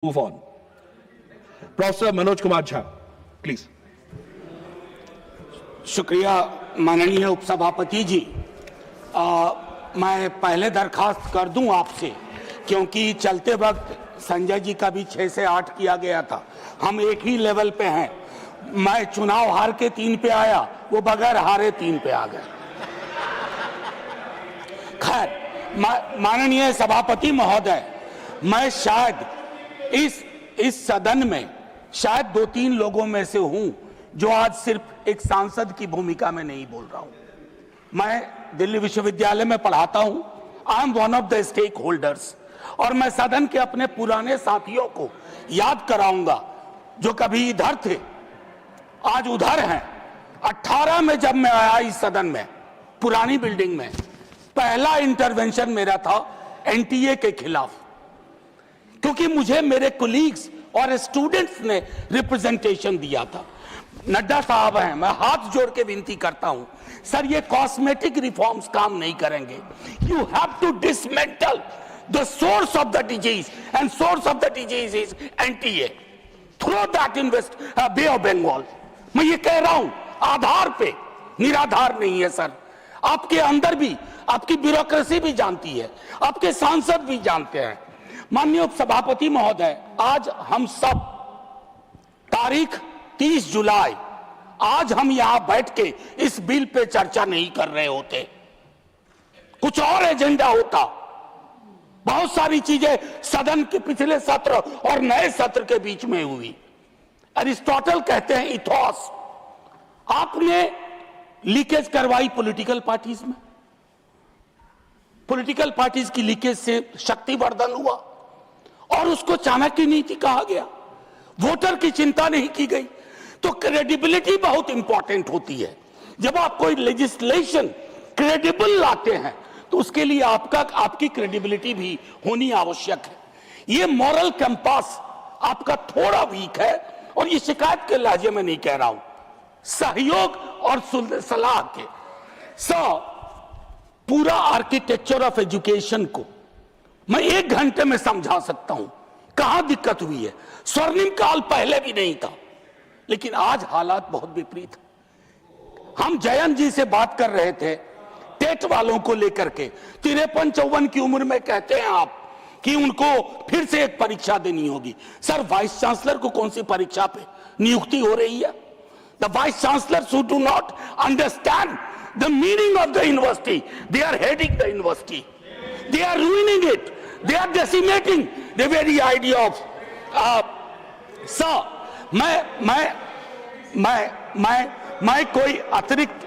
Move on. Professor Manoj Kumar Jha, please. शुक्रिया माननीय उपसभापति जी। मैं पहले दरखास्त कर दूं आपसे, क्योंकि चलते वक्त संजय जी का भी 6 से 8 किया गया था। हम एक ही लेवल पे हैं। मैं चुनाव हार के 3 पे आया, वो बगैर हारे 3 पे आ गए। खैर, माननीय सभापति महोदय, मैं शायद इस सदन में शायद 2-3 लोगों में से हूं जो आज सिर्फ एक सांसद की भूमिका में नहीं बोल रहा हूं। मैं दिल्ली विश्वविद्यालय में पढ़ाता हूं। I am one of the stakeholders, और मैं सदन के अपने पुराने साथियों को याद कराऊंगा जो कभी इधर थे, आज उधर हैं। 18 में जब मैं आया इस सदन में, पुरानी बिल्डिंग में, पहला इंटरवेंशन मेरा था एनटीए के खिलाफ, क्योंकि मुझे मेरे कोलीग्स और स्टूडेंट्स ने रिप्रेजेंटेशन दिया था। नड्डा साहब हैं, मैं हाथ जोड़ के विनती करता हूं, सर ये कॉस्मेटिक रिफॉर्म्स काम नहीं करेंगे। You have to dismantle the source of the disease, and source of the disease is NTA. Throw that in west bay of Bengal. मैं ये कह रहा हूं आधार पे, निराधार नहीं है सर। आपके अंदर भी आपकी ब्यूरोक्रेसी भी जानती है, आपके सांसद भी जानते हैं। माननीय उपसभापति महोदय, आज हम सब तारीख 30 जुलाई, आज हम यहां बैठ के इस बिल पे चर्चा नहीं कर रहे होते, कुछ और एजेंडा होता। बहुत सारी चीजें सदन के पिछले सत्र और नए सत्र के बीच में हुई। अरिस्टोटल कहते हैं इथोस। आपने लीकेज करवाई पॉलिटिकल पार्टीज में, पॉलिटिकल पार्टीज की लीकेज से शक्तिवर्धन हुआ और उसको चाणक्य नीति कहा गया। वोटर की चिंता नहीं की गई। तो क्रेडिबिलिटी बहुत इंपॉर्टेंट होती है। जब आप कोई लेजिस्लेशन क्रेडिबल लाते हैं तो उसके लिए आपकी क्रेडिबिलिटी भी होनी आवश्यक है। ये मॉरल कंपास आपका थोड़ा वीक है, और ये शिकायत के लहजे में नहीं कह रहा हूं, सहयोग और सलाह के। पूरा आर्किटेक्चर ऑफ एजुकेशन को मैं 1 घंटे में समझा सकता हूं कहां दिक्कत हुई है। स्वर्णिम काल पहले भी नहीं था, लेकिन आज हालात बहुत विपरीत है। हम जयंत जी से बात कर रहे थे टेट वालों को लेकर के। 53-54 की उम्र में कहते हैं आप कि उनको फिर से एक परीक्षा देनी होगी। सर, वाइस चांसलर को कौन सी परीक्षा पे नियुक्ति हो रही है? The vice chancellor who do not understand the meaning of the university, they are heading the university, they are ruining it, they are decimating the very idea of मैं कोई अतिरिक्त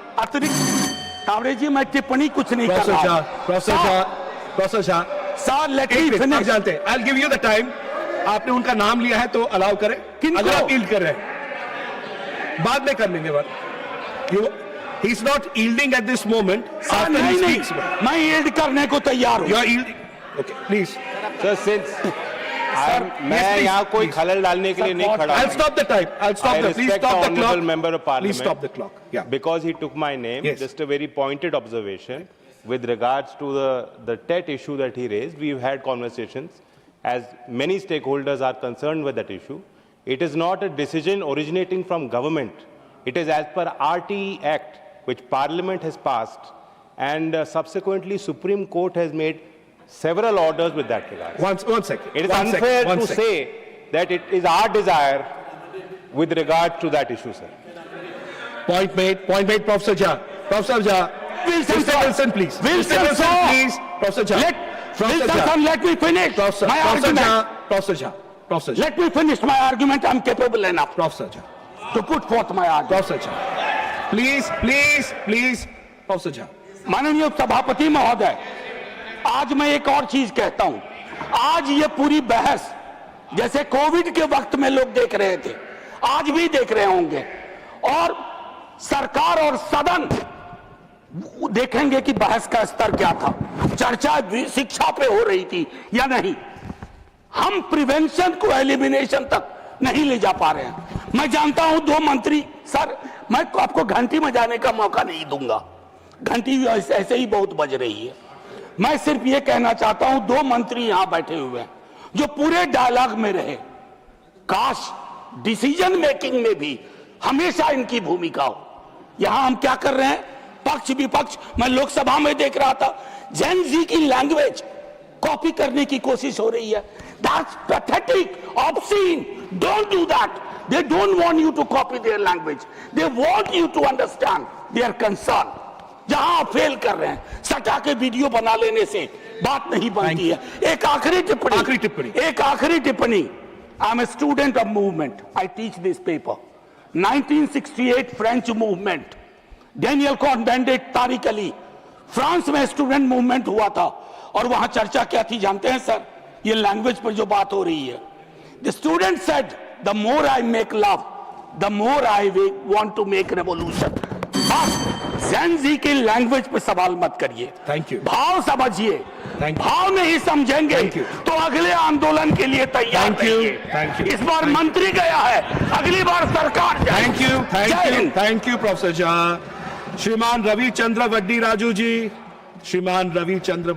तावड़े जी, मैं टिप्पणी कुछ नहीं कर रहा। Professor Shah, sir let me finish. जानते हैं, I'll give you the time। आपने उनका नाम लिया है तो अलाउ करें। अगर आप यील्ड कर रहे हैं बाद में कर लेंगे बात। He is not yielding at this moment. नहीं, मैं यील्ड करने को तैयार हूं। You are yielding. Okay, please. Sir, since मैं यहाँ कोई खलल डालने के लिए नहीं खड़ा। I'll stop the time. I'll stop the. Please stop the clock. Member of Parliament. Please stop the clock. Yeah. Because he took my name. Yes. Just a very pointed observation with regards to the TET issue that he raised. We've had conversations, as many stakeholders are concerned with that issue. It is not a decision originating from government. It is as per RTE Act, which Parliament has passed, and subsequently Supreme Court has made several orders with that regard. One second. It is unfair to say that it is our desire with regard to that issue, sir. Point made, Professor Jha. Professor Jha. Wilson, please. Wilson, please. Professor Jha. Let me finish my argument. Professor Jha. Let me finish my argument. I'm capable enough Professor Jha. to put forth my argument. Professor Jha. Please. Professor Jha. माननीय सभापति महोदय, आज मैं एक और चीज कहता हूं। आज ये पूरी बहस जैसे कोविड के वक्त में लोग देख रहे थे, आज भी देख रहे होंगे, और सरकार और सदन देखेंगे कि बहस का स्तर क्या था, चर्चा शिक्षा पे हो रही थी या नहीं। हम प्रिवेंशन को एलिमिनेशन तक नहीं ले जा पा रहे हैं। मैं जानता हूं 2 मंत्री, सर मैं आपको घंटी बजाने का मौका नहीं दूंगा, घंटी ऐसे ही बहुत बज रही है। मैं सिर्फ ये कहना चाहता हूं, 2 मंत्री यहां बैठे हुए हैं, जो पूरे डायलॉग में रहे। काश डिसीजन मेकिंग में भी हमेशा इनकी भूमिका हो। यहां हम क्या कर रहे हैं, पक्ष विपक्ष, मैं लोकसभा में देख रहा था, जेन जी की लैंग्वेज कॉपी करने की कोशिश हो रही है। That's pathetic, obscene, don't do that. They don't want you to copy their language, they want you to understand their concern. जहां आप फेल कर रहे हैं, सटा के वीडियो बना लेने से बात नहीं बनती है। एक आखिरी टिप्पणी, I am a student of movement, I teach this paper. 1968 French movement, Daniel Cohn Bendit, Tariq Ali, France में स्टूडेंट मूवमेंट हुआ था और वहां चर्चा क्या थी जानते हैं सर? ये लैंग्वेज पर जो बात हो रही है, the student said the more I make love the more I want to make revolution. बस जेन जी की लैंग्वेज पे सवाल मत करिए, थैंक यू, भाव समझिए, Thank you. भाव नहीं समझेंगे Thank you. तो अगले आंदोलन के लिए तैयार Thank you. रहिए। Thank you. इस बार मंत्री गया है, अगली बार सरकार जाएगी। Thank you professor Jha. श्रीमान रविचंद्र वड्डी राजू जी, श्रीमान रविचंद्र